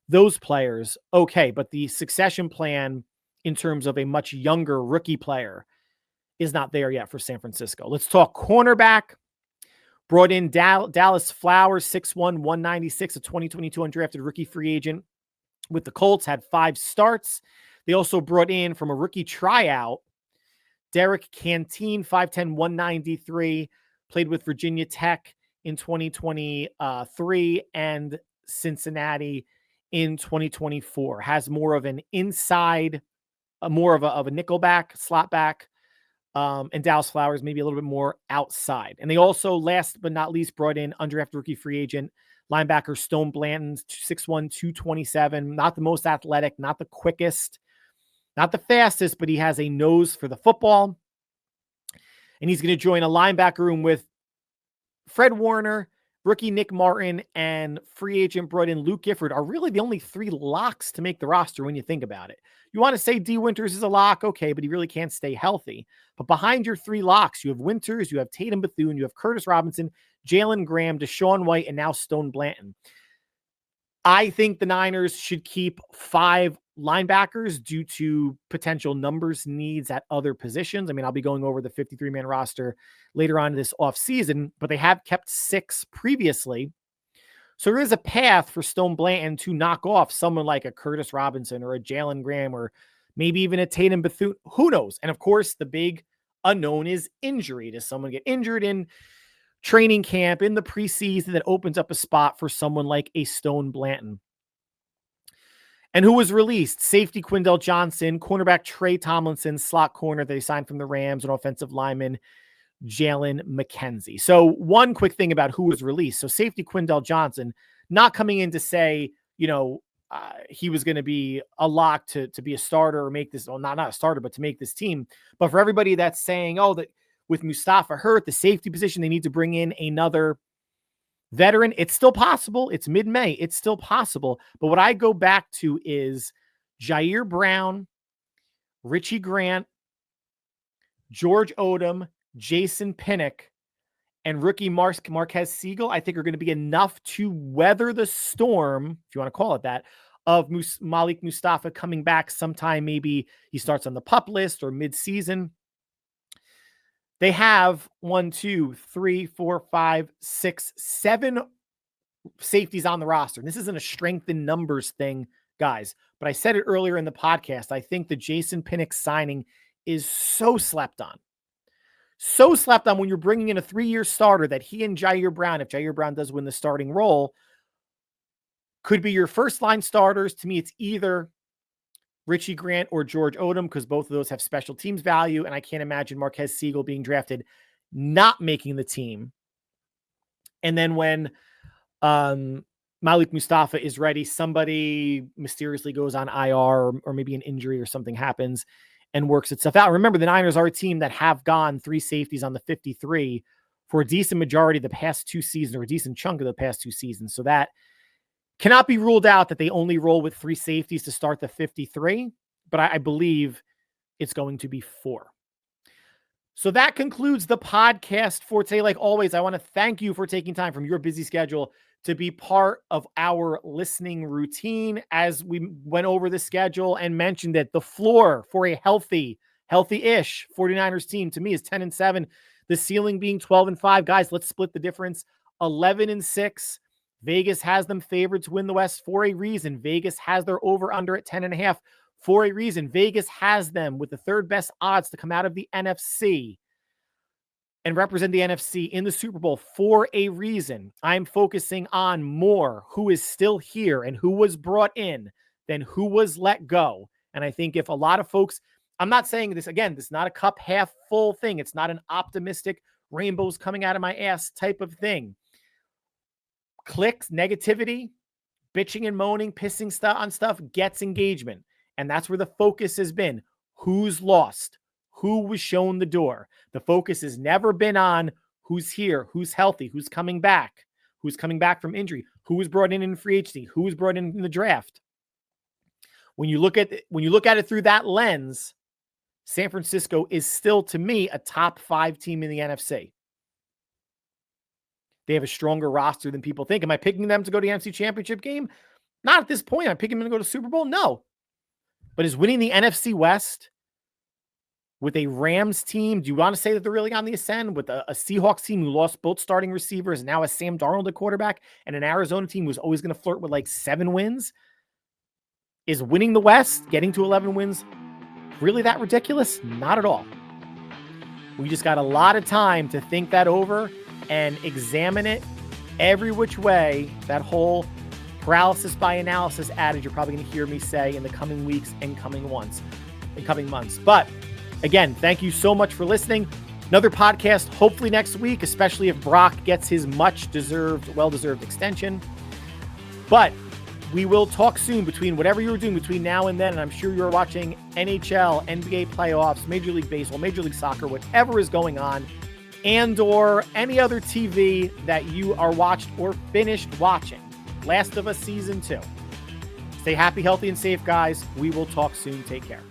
those players. Okay. But the succession plan in terms of a much younger rookie player is not there yet for San Francisco. Let's talk cornerback. Brought in Dallas Flowers, 6'1", 196, a 2022 undrafted rookie free agent with the Colts, had 5 starts. They also brought in from a rookie tryout, Derek Canteen, 5'10", 193, played with Virginia Tech in 2023 and Cincinnati in 2024. Has more of an inside, more of a nickelback, slot back, and Dallas Flowers maybe a little bit more outside. And they also, last but not least, brought in undrafted rookie free agent linebacker Stone Blanton, 6'1", 227, not the most athletic, not the quickest, not the fastest, but he has a nose for the football. And he's going to join a linebacker room with Fred Warner, rookie Nick Martin, and free agent brought in Luke Gifford are really the only 3 locks to make the roster when you think about it. You want to say D. Winters is a lock, okay, but he really can't stay healthy. But behind your 3 locks, you have Winters, you have Tatum Bethune, you have Curtis Robinson, Jalen Graham, Deshaun White, and now Stone Blanton. I think the Niners should keep 5 linebackers due to potential numbers needs at other positions. I mean, I'll be going over the 53-man roster later on this offseason, but they have kept 6 previously. So there is a path for Stone Blanton to knock off someone like a Curtis Robinson or a Jalen Graham or maybe even a Tatum Bethune. Who knows? And of course, the big unknown is injury. Does someone get injured in training camp, in the preseason, that opens up a spot for someone like a Stone Blanton? And who was released? Safety Quindell Johnson, cornerback Trey Tomlinson, slot corner they signed from the Rams, and offensive lineman Jalen McKenzie. So one quick thing about who was released. So safety Quindell Johnson, not coming in to say, he was going to be a lock to be a starter or make this, well, not a starter, but to make this team. But for everybody that's saying, that with Mustafa hurt, the safety position, they need to bring in another veteran, it's still possible. It's mid-May. It's still possible. But what I go back to is Jair Brown, Richie Grant, George Odom, Jason Pinnock, and rookie Marquez Siegel, I think are going to be enough to weather the storm, if you want to call it that, of Malik Mustafa coming back sometime. Maybe he starts on the PUP list or mid-season. They have 1, 2, 3, 4, 5, 6, 7 safeties on the roster. And this isn't a strength in numbers thing, guys. But I said it earlier in the podcast. I think the Jason Pinnock signing is so slept on. So slept on when you're bringing in a 3-year starter that he and Jair Brown, if Jair Brown does win the starting role, could be your first line starters. To me, it's either Richie Grant or George Odom, because both of those have special teams value. And I can't imagine Marquez Siegel being drafted not making the team. And then when Malik Mustafa is ready, somebody mysteriously goes on IR or maybe an injury or something happens and works itself out. Remember, the Niners are a team that have gone 3 safeties on the 53 for a decent majority of the past 2 seasons, or a decent chunk of the past 2 seasons. So that cannot be ruled out that they only roll with 3 safeties to start the 53, but I believe it's going to be 4. So that concludes the podcast for today. Like always, I want to thank you for taking time from your busy schedule to be part of our listening routine as we went over the schedule and mentioned that the floor for a healthy-ish 49ers team to me is 10-7. The ceiling being 12-5. Guys, let's split the difference. 11-6. Vegas has them favored to win the West for a reason. Vegas has their over-under at 10.5 for a reason. Vegas has them with the 3rd best odds to come out of the NFC and represent the NFC in the Super Bowl for a reason. I'm focusing on more who is still here and who was brought in than who was let go. And I think if a lot of folks, I'm not saying this, again, this is not a cup half full thing. It's not an optimistic rainbows coming out of my ass type of thing. Clicks, negativity, bitching and moaning, pissing on stuff gets engagement. And that's where the focus has been. Who's lost? Who was shown the door? The focus has never been on who's here, who's healthy, who's coming back from injury, who was brought in free agency, who was brought in the draft. When you look at it through that lens, San Francisco is still, to me, a top 5 team in the NFC. They have a stronger roster than people think. Am I picking them to go to the NFC Championship game? Not at this point. I'm picking them to go to Super Bowl? No. But is winning the NFC West with a Rams team, do you want to say that they're really on the ascend? With a Seahawks team who lost both starting receivers, now a Sam Darnold at quarterback, and an Arizona team who's always going to flirt with like 7 wins? Is winning the West, getting to 11 wins, really that ridiculous? Not at all. We just got a lot of time to think that over and examine it every which way. That whole paralysis by analysis adage you're probably going to hear me say in the coming weeks and coming months. But again, thank you so much for listening. Another podcast hopefully next week, especially if Brock gets his well-deserved extension. But we will talk soon between whatever you're doing between now and then. And I'm sure you're watching NHL, NBA playoffs, Major League Baseball, Major League Soccer, whatever is going on, and or any other TV that you are watched or finished watching. Last of Us Season 2. Stay happy, healthy, and safe, guys. We will talk soon. Take care.